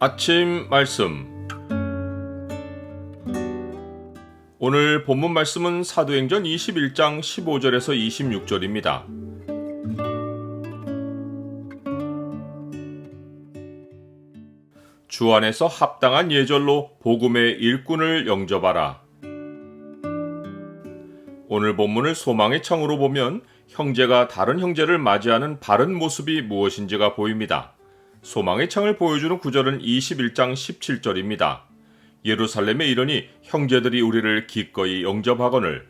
아침 말씀. 오늘 본문 말씀은 사도행전 21장 15절에서 26절입니다. 주 안에서 합당한 예절로 복음의 일꾼을 영접하라. 오늘 본문을 소망의 창으로 보면 형제가 다른 형제를 맞이하는 바른 모습이 무엇인지가 보입니다. 소망의 창을 보여주는 구절은 21장 17절입니다. 예루살렘에 이르니 형제들이 우리를 기꺼이 영접하거늘.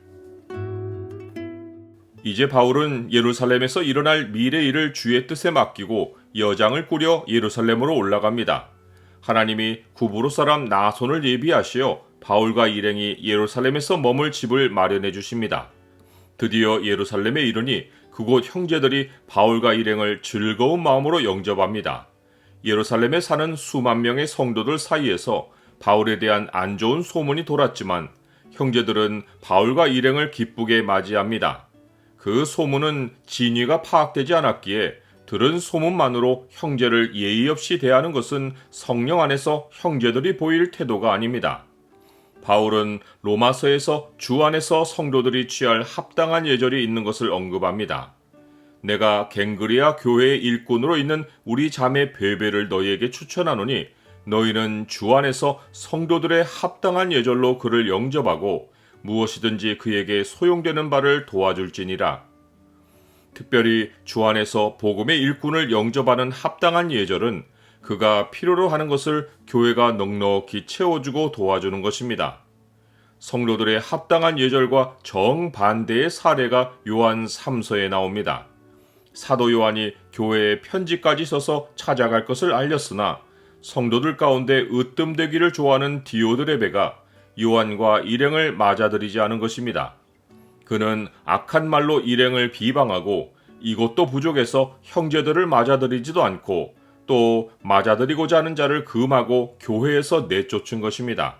이제 바울은 예루살렘에서 일어날 미래 일을 주의 뜻에 맡기고 여장을 꾸려 예루살렘으로 올라갑니다. 하나님이 구브로 사람 나손을 예비하시어 바울과 일행이 예루살렘에서 머물 집을 마련해 주십니다. 드디어 예루살렘에 이르니 그곳 형제들이 바울과 일행을 즐거운 마음으로 영접합니다. 예루살렘에 사는 수만 명의 성도들 사이에서 바울에 대한 안 좋은 소문이 돌았지만 형제들은 바울과 일행을 기쁘게 맞이합니다. 그 소문은 진위가 파악되지 않았기에 들은 소문만으로 형제를 예의 없이 대하는 것은 성령 안에서 형제들이 보일 태도가 아닙니다. 바울은 로마서에서 주 안에서 성도들이 취할 합당한 예절이 있는 것을 언급합니다. 내가 갱그리아 교회의 일꾼으로 있는 우리 자매 베베를 너희에게 추천하노니 너희는 주 안에서 성도들의 합당한 예절로 그를 영접하고 무엇이든지 그에게 소용되는 바를 도와줄지니라. 특별히 주 안에서 복음의 일꾼을 영접하는 합당한 예절은 그가 필요로 하는 것을 교회가 넉넉히 채워주고 도와주는 것입니다. 성도들의 합당한 예절과 정반대의 사례가 요한 3서에 나옵니다. 사도 요한이 교회에 편지까지 써서 찾아갈 것을 알렸으나 성도들 가운데 으뜸되기를 좋아하는 디오드레베가 요한과 일행을 맞아들이지 않은 것입니다. 그는 악한 말로 일행을 비방하고 이것도 부족해서 형제들을 맞아들이지도 않고 또 맞아들이고자 하는 자를 금하고 교회에서 내쫓은 것입니다.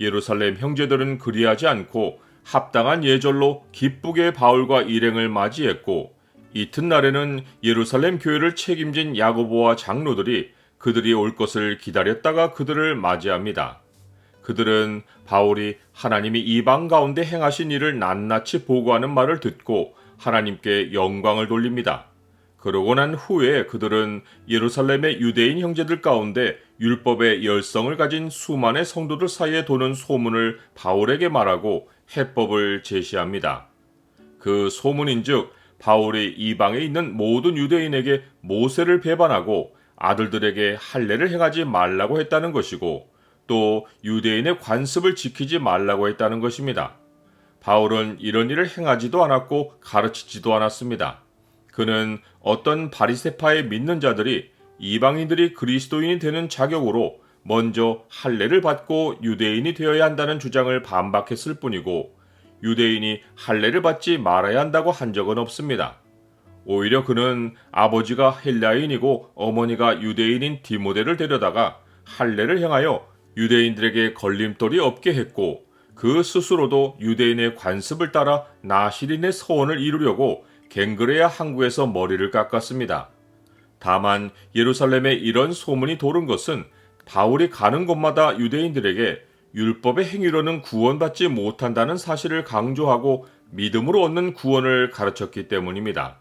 예루살렘 형제들은 그리하지 않고 합당한 예절로 기쁘게 바울과 일행을 맞이했고 이튿날에는 예루살렘 교회를 책임진 야고보와 장로들이 그들이 올 것을 기다렸다가 그들을 맞이합니다. 그들은 바울이 하나님이 이방 가운데 행하신 일을 낱낱이 보고하는 말을 듣고 하나님께 영광을 돌립니다. 그러고 난 후에 그들은 예루살렘의 유대인 형제들 가운데 율법의 열성을 가진 수만의 성도들 사이에 도는 소문을 바울에게 말하고 해법을 제시합니다. 그 소문인즉 바울이 이방에 있는 모든 유대인에게 모세를 배반하고 아들들에게 할례를 행하지 말라고 했다는 것이고 또 유대인의 관습을 지키지 말라고 했다는 것입니다. 바울은 이런 일을 행하지도 않았고 가르치지도 않았습니다. 그는 어떤 바리새파의 믿는 자들이 이방인들이 그리스도인이 되는 자격으로 먼저 할례를 받고 유대인이 되어야 한다는 주장을 반박했을 뿐이고 유대인이 할례를 받지 말아야 한다고 한 적은 없습니다. 오히려 그는 아버지가 헬라인이고 어머니가 유대인인 디모데를 데려다가 할례를 행하여 유대인들에게 걸림돌이 없게 했고 그 스스로도 유대인의 관습을 따라 나시린의 서원을 이루려고 갱그레아 항구에서 머리를 깎았습니다. 다만 예루살렘에 이런 소문이 도른 것은 바울이 가는 곳마다 유대인들에게 율법의 행위로는 구원받지 못한다는 사실을 강조하고 믿음으로 얻는 구원을 가르쳤기 때문입니다.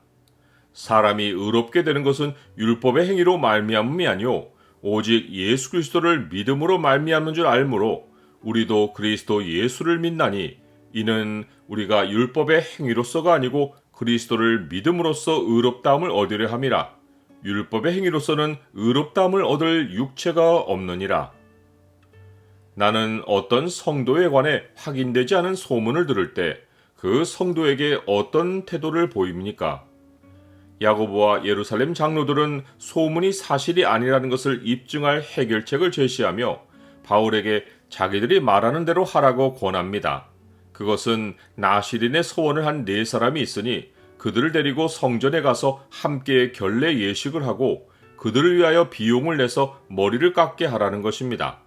사람이 의롭게 되는 것은 율법의 행위로 말미암음이 아니요 오직 예수 그리스도를 믿음으로 말미암는 줄 알므로 우리도 그리스도 예수를 믿나니 이는 우리가 율법의 행위로서가 아니고 그리스도를 믿음으로써 의롭다함을 얻으려 함이라. 율법의 행위로서는 의롭다함을 얻을 육체가 없느니라. 나는 어떤 성도에 관해 확인되지 않은 소문을 들을 때 그 성도에게 어떤 태도를 보입니까? 야고보와 예루살렘 장로들은 소문이 사실이 아니라는 것을 입증할 해결책을 제시하며 바울에게 자기들이 말하는 대로 하라고 권합니다. 그것은 나시린의 서원을 한 4사람이 있으니 그들을 데리고 성전에 가서 함께 결례 예식을 하고 그들을 위하여 비용을 내서 머리를 깎게 하라는 것입니다.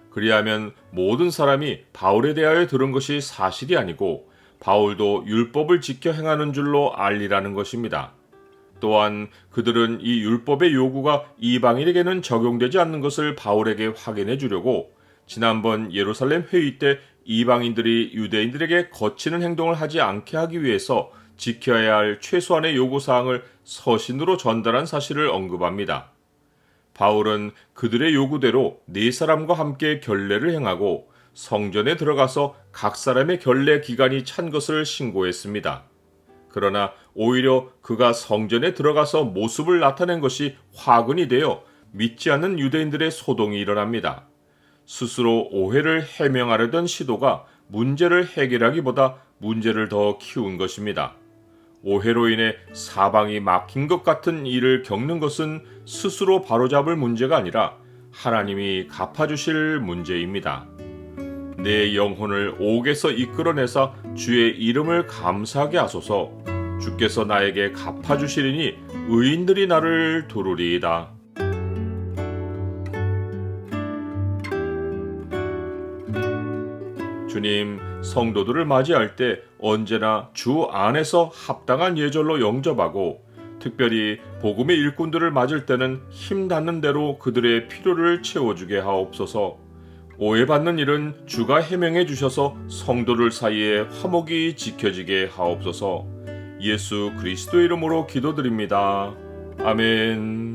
그리하면 모든 사람이 바울에 대하여 들은 것이 사실이 아니고 바울도 율법을 지켜 행하는 줄로 알리라는 것입니다. 또한 그들은 이 율법의 요구가 이방인에게는 적용되지 않는 것을 바울에게 확인해 주려고 지난번 예루살렘 회의 때 이방인들이 유대인들에게 거치는 행동을 하지 않게 하기 위해서 지켜야 할 최소한의 요구사항을 서신으로 전달한 사실을 언급합니다. 바울은 그들의 요구대로 네 사람과 함께 결례를 행하고 성전에 들어가서 각 사람의 결례 기간이 찬 것을 신고했습니다. 그러나 오히려 그가 성전에 들어가서 모습을 나타낸 것이 화근이 되어 믿지 않는 유대인들의 소동이 일어납니다. 스스로 오해를 해명하려던 시도가 문제를 해결하기보다 문제를 더 키운 것입니다. 오해로 인해 사방이 막힌 것 같은 일을 겪는 것은 스스로 바로잡을 문제가 아니라 하나님이 갚아주실 문제입니다. 내 영혼을 옥에서 이끌어내사 주의 이름을 감사하게 하소서. 주께서 나에게 갚아주시리니 의인들이 나를 두루리이다. 주님, 성도들을 맞이할 때 언제나 주 안에서 합당한 예절로 영접하고 특별히 복음의 일꾼들을 맞을 때는 힘 닿는 대로 그들의 필요를 채워주게 하옵소서. 오해받는 일은 주가 해명해 주셔서 성도들 사이에 화목이 지켜지게 하옵소서. 예수 그리스도 이름으로 기도드립니다. 아멘.